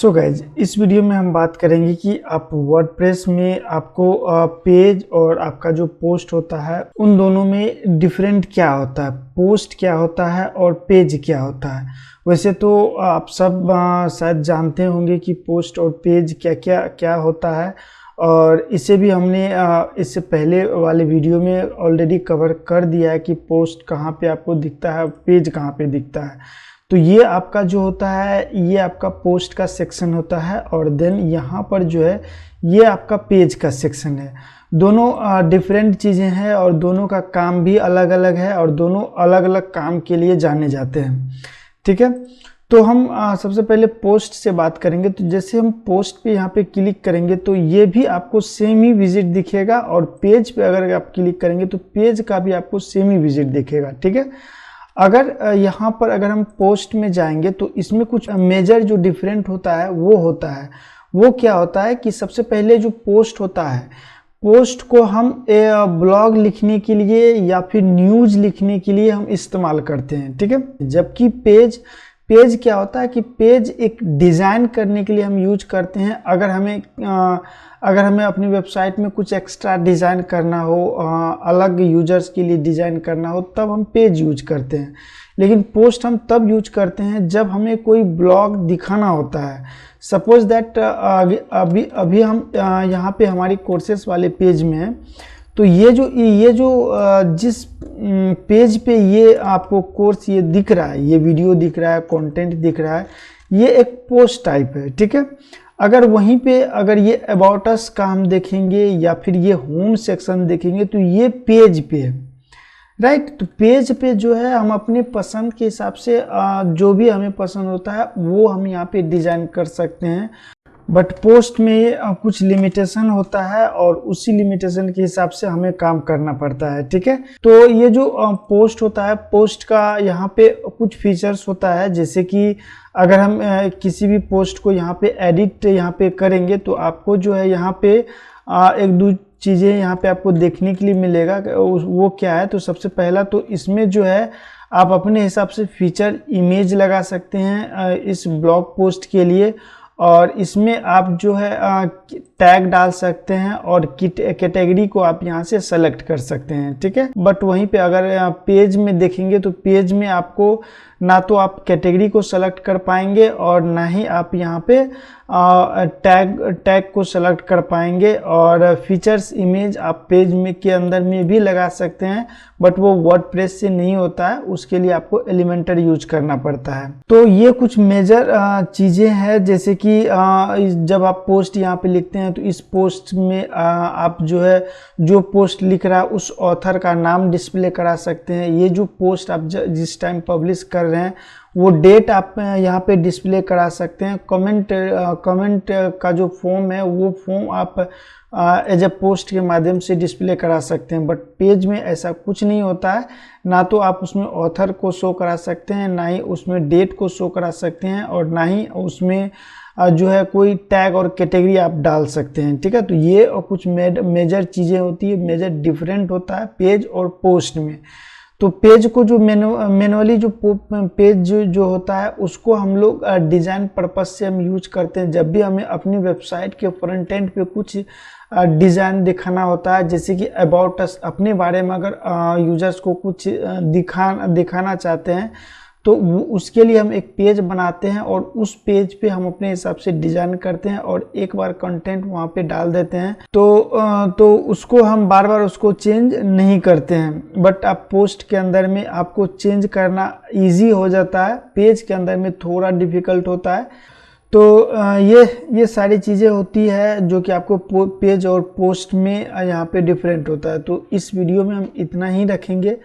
So guys, इस video में हम बात करेंगे कि आप वर्डप्रेस में आपको पेज और आपका जो पोस्ट होता है उन दोनों में डिफरेंट क्या होता है, पोस्ट क्या होता है और पेज क्या होता है। वैसे तो आप सब शायद जानते होंगे कि पोस्ट और पेज क्या क्या क्या होता है, और इसे भी हमने इससे पहले वाले वीडियो में ऑलरेडी कवर कर दिया है कि पोस्ट कहाँ पे आपको दिखता है, पेज कहाँ पे दिखता है। तो ये आपका जो होता है ये आपका पोस्ट का सेक्शन होता है, और देन यहाँ पर जो है ये आपका पेज का सेक्शन है। दोनों डिफरेंट चीज़ें हैं और दोनों का काम भी अलग अलग है और दोनों अलग अलग काम के लिए जाने जाते हैं। ठीक है, तो हम सबसे पहले पोस्ट से बात करेंगे। तो जैसे हम पोस्ट पे यहाँ पे क्लिक करेंगे तो ये भी आपको सेम ही विजिट दिखेगा, और पेज पे अगर आप क्लिक करेंगे तो पेज का भी आपको सेम ही विजिट दिखेगा। ठीक है, अगर यहाँ पर अगर हम पोस्ट में जाएंगे तो इसमें कुछ मेजर जो डिफरेंट होता है वो क्या होता है कि सबसे पहले जो पोस्ट होता है, पोस्ट को हम ब्लॉग लिखने के लिए या फिर न्यूज़ लिखने के लिए हम इस्तेमाल करते हैं। ठीक है, जबकि पेज क्या होता है कि पेज एक डिज़ाइन करने के लिए हम यूज करते हैं। अगर हमें अपनी वेबसाइट में कुछ एक्स्ट्रा डिज़ाइन करना हो, अलग यूजर्स के लिए डिज़ाइन करना हो, तब हम पेज यूज करते हैं। लेकिन पोस्ट हम तब यूज करते हैं जब हमें कोई ब्लॉग दिखाना होता है। सपोज दैट अभी हम यहाँ पे हमारी कोर्सेस वाले पेज में हैं, तो ये जो जिस पेज पे ये आपको कोर्स ये दिख रहा है, ये वीडियो दिख रहा है, कंटेंट दिख रहा है, ये एक पोस्ट टाइप है। ठीक है, अगर वहीं पे अगर ये अबाउट अस का हम देखेंगे या फिर ये होम सेक्शन देखेंगे तो ये पेज पे है, राइट। तो पेज पे जो है हम अपने पसंद के हिसाब से जो भी हमें पसंद होता है वो हम यहाँ पे डिज़ाइन कर सकते हैं। बट पोस्ट में कुछ लिमिटेशन होता है और उसी लिमिटेशन के हिसाब से हमें काम करना पड़ता है। ठीक है, तो ये जो पोस्ट होता है, पोस्ट का यहाँ पे कुछ फीचर्स होता है, जैसे कि अगर हम किसी भी पोस्ट को यहाँ पे एडिट यहाँ पे करेंगे तो आपको जो है यहाँ पे एक दो चीज़ें यहाँ पे आपको देखने के लिए मिलेगा। वो क्या है, तो सबसे पहला तो इसमें जो है आप अपने हिसाब से फीचर इमेज लगा सकते हैं इस ब्लॉग पोस्ट के लिए, और इसमें आप जो है टैग डाल सकते हैं और कैटेगरी को आप यहाँ से सेलेक्ट कर सकते हैं। ठीक है, बट वहीं पे अगर पेज में देखेंगे तो पेज में आपको ना तो आप कैटेगरी को सेलेक्ट कर पाएंगे और ना ही आप यहाँ पे टैग को सेलेक्ट कर पाएंगे। और फीचर्स इमेज आप पेज में के अंदर में भी लगा सकते हैं, बट वो वर्डप्रेस से नहीं होता है, उसके लिए आपको एलिमेंटर यूज करना पड़ता है। तो ये कुछ मेजर चीज़ें हैं, जैसे कि जब आप पोस्ट यहाँ पे लिखते हैं तो इस पोस्ट में आप जो है जो पोस्ट लिख रहा है उस ऑथर का नाम डिस्प्ले करा सकते हैं। ये जो पोस्ट आप जिस टाइम पब्लिश कर रहे हैं वो डेट आप यहाँ पे डिस्प्ले करा सकते हैं। कमेंट का जो फॉर्म है वो फॉर्म आप एज ए पोस्ट के माध्यम से डिस्प्ले करा सकते हैं। बट पेज में ऐसा कुछ नहीं होता है, ना तो आप उसमें ऑथर को शो करा सकते हैं, ना ही उसमें डेट को शो करा सकते हैं, और ना ही उसमें जो है कोई टैग और कैटेगरी आप डाल सकते हैं। ठीक है, तो ये और कुछ मेजर चीज़ें होती है, मेजर डिफरेंट होता है पेज और पोस्ट में। तो पेज को जो मैनुअली जो पेज जो होता है उसको हम लोग डिज़ाइन पर्पस से हम यूज करते हैं जब भी हमें अपनी वेबसाइट के फ्रंट एंड पे कुछ डिज़ाइन दिखाना होता है, जैसे कि अबाउट अस, अपने बारे में अगर यूजर्स को कुछ दिखाना चाहते हैं तो उसके लिए हम एक पेज बनाते हैं और उस पेज पे हम अपने हिसाब से डिज़ाइन करते हैं और एक बार कंटेंट वहाँ पे डाल देते हैं। तो उसको हम बार बार उसको चेंज नहीं करते हैं। बट आप पोस्ट के अंदर में आपको चेंज करना इजी हो जाता है, पेज के अंदर में थोड़ा डिफ़िकल्ट होता है। तो ये सारी चीज़ें होती है जो कि आपको पेज और पोस्ट में यहाँ पे डिफरेंट होता है। तो इस वीडियो में हम इतना ही रखेंगे।